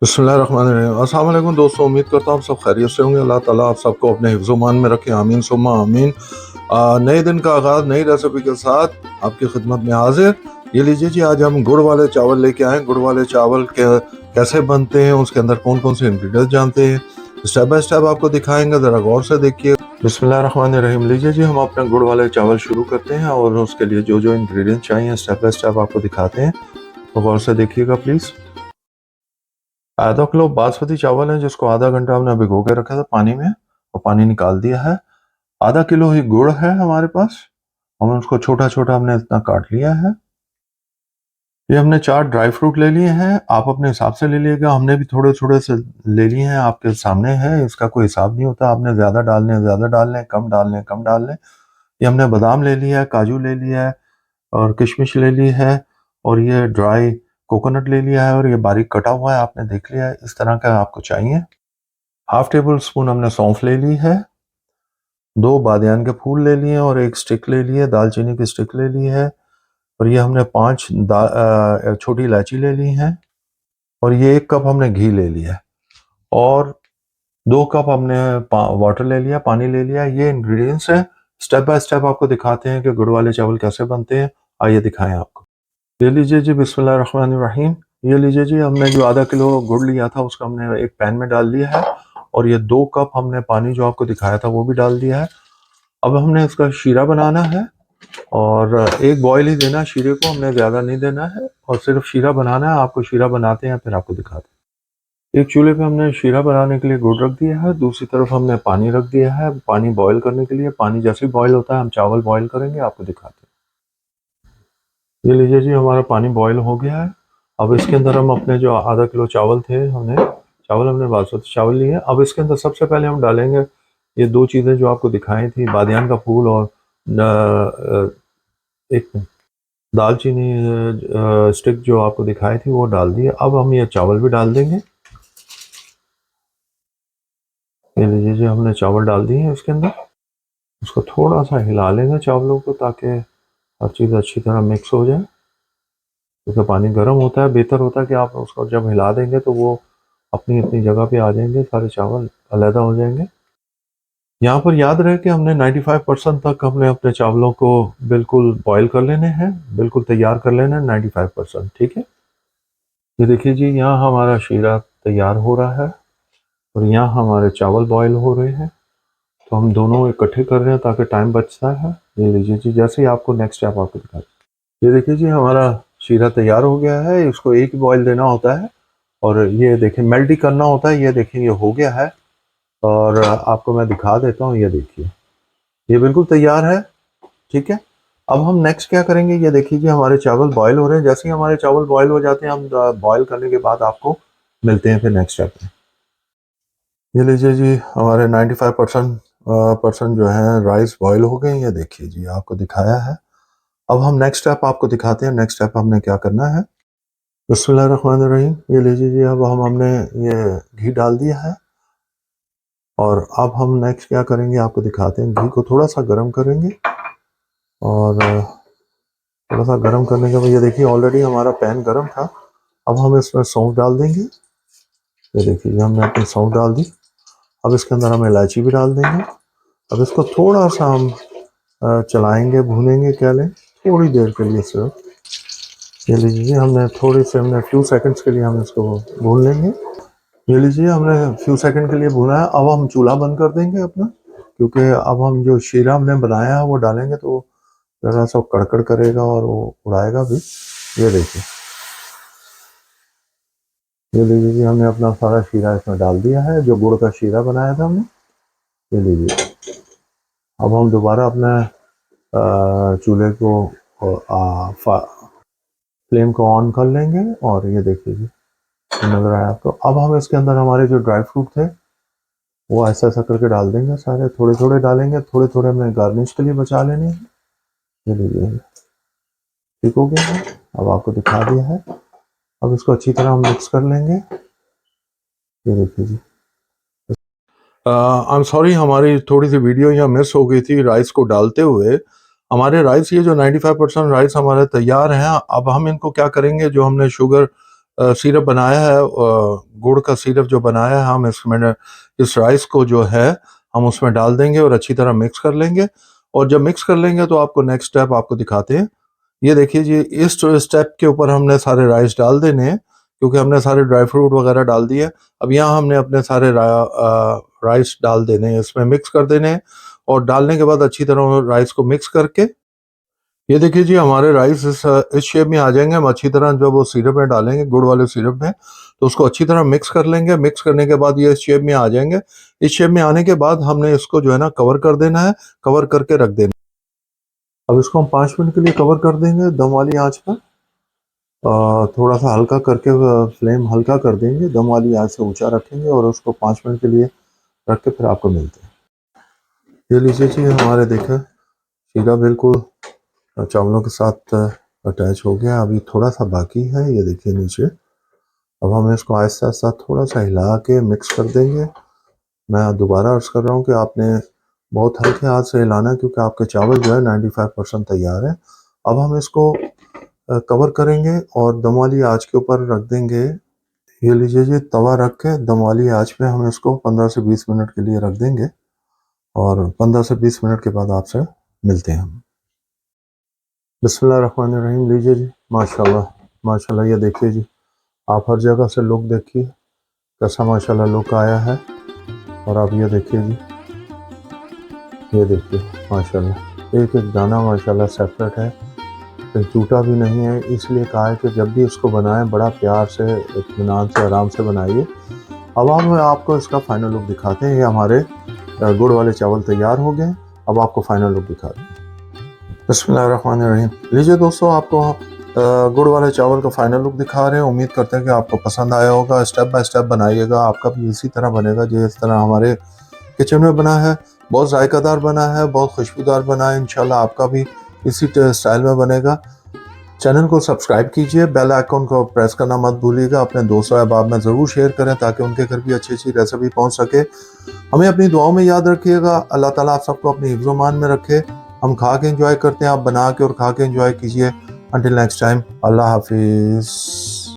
बिस्मिल्लाहिर्रहमानिर्रहीम। अस्सलाम वालेकुम दोस्तों, उम्मीद करता हूँ आप सब खैरियत से होंगे। अल्लाह ताला आप सबको अपने हिफ्ज़-ओ-मान में रखे, आमीन सुम्मा आमीन। नए दिन का आगाज़ नई रेसिपी के साथ आपकी खिदमत में हाजिर। ये लीजिए जी, आज हम गुड़ वाले चावल लेके आए। गुड़ वाले चावल के कैसे बनते हैं, उसके अंदर कौन कौन से इंग्रेडिएंट्स जानते हैं, स्टेप बाय स्टेप आपको दिखाएंगे, ज़रा गौर से देखिए। बिस्मिल्लाहिर्रहमानिर्रहीम। लीजिए जी, हम अपने गुड़ वाले चावल शुरू करते हैं और उसके लिए जो जो इंग्रेडिएंट्स चाहिए स्टेप बाय स्टेप आपको दिखाते हैं, तो गौर से देखिएगा प्लीज़। आधा किलो बासमती चावल है जिसको आधा घंटा हमने भिगो के रखा था पानी में और पानी निकाल दिया है। आधा किलो ही गुड़ है हमारे पास, हमने उसको छोटा छोटा हमने इतना काट लिया है। ये हमने 4 ड्राई फ्रूट ले लिए हैं, आप अपने हिसाब से ले लीजिएगा। हमने भी थोड़े थोड़े से ले लिए हैं, आपके सामने है, इसका कोई हिसाब नहीं होता। आपने ज़्यादा डालने हैं ज़्यादा डाल लें, कम डालने हैं कम डाल लें। ये हमने बादाम ले लिया है, काजू ले लिया है और किशमिश ले ली है और ये ड्राई कोकोनट ले लिया है और ये बारीक कटा हुआ है, आपने देख लिया है। इस तरह का आपको चाहिए। हाफ टेबल स्पून हमने सौंफ ले ली है, 2 बादियान के फूल ले लिए और 1 स्टिक ले ली है, दालचीनी की स्टिक ले ली है और ये हमने 5 छोटी इलायची ले ली हैं और ये 1 कप हमने घी ले लिया है और 2 कप हमने वाटर ले लिया, पानी ले लिया। ये इंग्रेडिएंट्स हैं। स्टेप बाय स्टेप आपको दिखाते हैं कि गुड़ वाले चावल कैसे बनते हैं। आइए दिखाएं आपको। ये लीजिए जी, बिस्मिल्लाहिर्रहमानिर्रहीम। ये लीजिए जी, हमने जो आधा किलो गुड़ लिया था उसको हमने एक पैन में डाल दिया है और ये 2 कप हमने पानी जो आपको दिखाया था वो भी डाल दिया है। अब हमने इसका शीरा बनाना है और एक बॉयल ही देना है शीरे को, हमने ज़्यादा नहीं देना है और सिर्फ शीरा बनाना है। आपको शीरा बनाते हैं फिर आपको दिखाते हैं। एक चूल्हे पे हमने शीरा बनाने के लिए गुड़ रख दिया है, दूसरी तरफ हमने पानी रख दिया है, पानी बॉयल करने के लिए। पानी जैसे ही बॉयल होता है हम चावल बॉयल करेंगे, आपको दिखाते हैं। ये लीजिए जी, हमारा पानी बॉयल हो गया है। अब इसके अंदर हम अपने जो आधा किलो चावल थे, हमने बासमती चावल लिए हैं। अब इसके अंदर सबसे पहले हम डालेंगे ये 2 चीज़ें जो आपको दिखाई थी, बादियान का फूल और एक दालचीनी स्टिक जो आपको दिखाई थी वो डाल दिए। अब हम ये चावल भी डाल देंगे। ये लीजिए जी, हमने चावल डाल दिए हैं इसके अंदर। उसको थोड़ा सा हिला लेंगे चावलों को ताकि हर चीज़ अच्छी तरह मिक्स हो जाए। क्योंकि पानी गर्म होता है, बेहतर होता है कि आप उसको जब हिला देंगे तो वो अपनी अपनी जगह पे आ जाएंगे, सारे चावल अलहदा हो जाएंगे। यहाँ पर याद रहे कि हमने 95% तक हमने अपने चावलों को बिल्कुल बॉयल कर लेने हैं, बिल्कुल तैयार कर लेना है 95%। ठीक है। ये देखिए जी, यहाँ हमारा शीरा तैयार हो रहा है और यहाँ हमारे चावल बॉयल हो रहे हैं। तो हम दोनों इकट्ठे कर रहे हैं ताकि टाइम बचता है। ये लीजिए जी, जैसे ही आपको नेक्स्ट स्टेप आपको दिखाते हैं। ये देखिए जी, हमारा शीरा तैयार हो गया है। इसको एक ही बॉयल देना होता है और ये देखिए मेल्ट ही करना होता है। ये देखिए ये हो गया है और आपको मैं दिखा देता हूँ। ये देखिए, ये बिल्कुल तैयार है। ठीक है। अब हम नेक्स्ट क्या करेंगे, ये देखिए जी, हमारे चावल बॉयल हो रहे हैं। जैसे ही हमारे चावल बॉयल हो जाते हैं, हम बॉयल करने के बाद आपको मिलते हैं फिर नेक्स्ट स्टेप में। ये लीजिए जी, हमारे 95% परसेंट जो है राइस बॉयल हो गए। ये देखिए जी, आपको दिखाया है। अब हम नेक्स्ट स्टेप आपको दिखाते हैं। नेक्स्ट स्टेप हमने क्या करना है। बिस्मिल्लाहिर्रहमानिर्रहीम। ये लीजिए जी, अब हमने ये घी डाल दिया है और अब हम नेक्स्ट क्या करेंगे आपको दिखाते हैं। घी को थोड़ा सा गर्म करेंगे और थोड़ा सा गर्म करने के बाद ये देखिए ऑलरेडी हमारा पैन गर्म था। अब हम इसमें सौंफ डाल देंगे। ये देखिए हमने अपनी सौंफ डाल दी। अब इसके अंदर हम इलायची भी डाल देंगे। अब इसको थोड़ा सा हम चलाएंगे, भूनेंगे, क्या लें थोड़ी देर के लिए सिर्फ। ये लीजिए, हमने फ्यू सेकंड्स के लिए हम इसको भून लेंगे। ये लीजिए, हमने फ्यू सेकंड के लिए भूना है। अब हम चूल्हा बंद कर देंगे अपना, क्योंकि अब हम जो शीरा हमने बनाया है वो डालेंगे तो ज़रा सा कड़कड़ करेगा और वो उड़ाएगा भी। ये देखिए, ये लीजिए, हमने अपना सारा शीरा इसमें डाल दिया है, जो गुड़ का शीरा बनाया था हमने। ये लीजिए, अब हम दोबारा अपना चूल्हे को फ्लेम को ऑन कर लेंगे और ये देखिए जी, नजर आया आपको। अब हम इसके अंदर हमारे जो ड्राई फ्रूट थे वो ऐसा ऐसा करके डाल देंगे। सारे थोड़े थोड़े डालेंगे, थोड़े थोड़े हमने गार्निश के लिए बचा लेने हैं। ये लीजिए, ठीक हो गया है। अब आपको दिखा दिया है। अब इसको अच्छी तरह हम मिक्स कर लेंगे। ये देखिए जी, आई एम सॉरी, हमारी थोड़ी सी वीडियो यहाँ मिस हो गई थी राइस को डालते हुए। हमारे राइस, ये जो 95% राइस हमारे तैयार हैं। अब हम इनको क्या करेंगे, जो हमने शुगर सिरप बनाया है, गुड़ का सिरप जो बनाया है, हम इसमें इस राइस को जो है हम उसमें डाल देंगे और अच्छी तरह मिक्स कर लेंगे। और जब मिक्स कर लेंगे तो आपको नेक्स्ट स्टेप आपको दिखाते हैं। ये देखिए जी, इस स्टेप के ऊपर हमने सारे राइस डाल देने हैं, क्योंकि हमने सारे ड्राई फ्रूट वगैरह डाल दिए। अब यहाँ हमने अपने सारे राइस डाल देने हैं, इसमें मिक्स कर देने हैं। और डालने के बाद अच्छी तरह राइस को मिक्स करके, ये देखिए जी, हमारे राइस इस शेप में आ जाएंगे। हम अच्छी तरह जब वो सिरप में डालेंगे, गुड़ वाले सिरप में, तो उसको अच्छी तरह मिक्स कर लेंगे। मिक्स करने के बाद ये इस शेप में आ जाएंगे। इस शेप में आने के बाद हमने इसको जो है ना कवर कर देना है, कवर करके रख देना। अब इसको हम 5 मिनट के लिए कवर कर देंगे दम वाली आंच पर। थोड़ा सा हल्का करके फ्लेम हल्का कर देंगे, दम वाली आंच से ऊंचा रखेंगे और उसको 5 मिनट के लिए रख के फिर आपको मिलते हैं। ये लीजिए जी, हमारे देखें शीरा बिल्कुल चावलों के साथ अटैच हो गया। अभी थोड़ा सा बाकी है, ये देखिए नीचे। अब हम इसको आहिस्ता आहिस्ता थोड़ा सा हिला के मिक्स कर देंगे। मैं दोबारा अर्ज कर रहा हूँ कि आपने बहुत हल्के हाथ से हिलाना है, क्योंकि आपके चावल जो है 95% तैयार है। अब हम इसको कवर करेंगे और दम वाली आंच के ऊपर रख देंगे। ये लीजिए जी, तवा रख के दम वाली आंच पे हम इसको 15 से 20 मिनट के लिए रख देंगे और 15 से 20 मिनट के बाद आपसे मिलते हैं हम। बिस्मिल्लाहिर्रहमानिर्रहीम। लीजिए जी, माशाल्लाह माशाल्लाह, ये देखिए जी, आप हर जगह से लुक देखिए कैसा माशाल्लाह लुक आया है। और आप ये देखिए जी, ये देखिए माशाल्लाह एक एक दाना माशाल्लाह सेपरेट है, कहीं टूटा भी नहीं है। इसलिए कहा है कि जब भी इसको बनाएं बड़ा प्यार से, इत्मीनान से, आराम से बनाइए। अब हम आपको इसका फाइनल लुक दिखाते हैं। ये हमारे गुड़ वाले चावल तैयार हो गए। अब आपको फाइनल लुक दिखाते हैं। बिस्मिल्लाहिर्रहमानिर्रहीम। लीजिए दोस्तों, आपको गुड़ वाले चावल का फाइनल लुक दिखा रहे हैं। उम्मीद करते हैं कि आपको पसंद आया होगा। स्टेप बाय स्टेप बनाइएगा, आपका भी इसी तरह बनेगा जिस तरह हमारे किचन में बना है। बहुत जायकादार बना है, बहुत खुशबूदार बना है। इंशाल्लाह आपका भी इसी स्टाइल में बनेगा। चैनल को सब्सक्राइब कीजिए, बेल आइकन को प्रेस करना मत भूलिएगा। अपने दोस्तों अहबाब में ज़रूर शेयर करें ताकि उनके घर भी अच्छी अच्छी रेसिपी पहुंच सके। हमें अपनी दुआओं में याद रखिएगा। अल्लाह ताला आप सबको अपनी हिफ्ज़-ओ-मान में रखे। हम खा के एंजॉय करते हैं, आप बना के और खा के एंजॉय कीजिए। अंटिल नेक्स्ट टाइम, अल्लाह हाफिज़।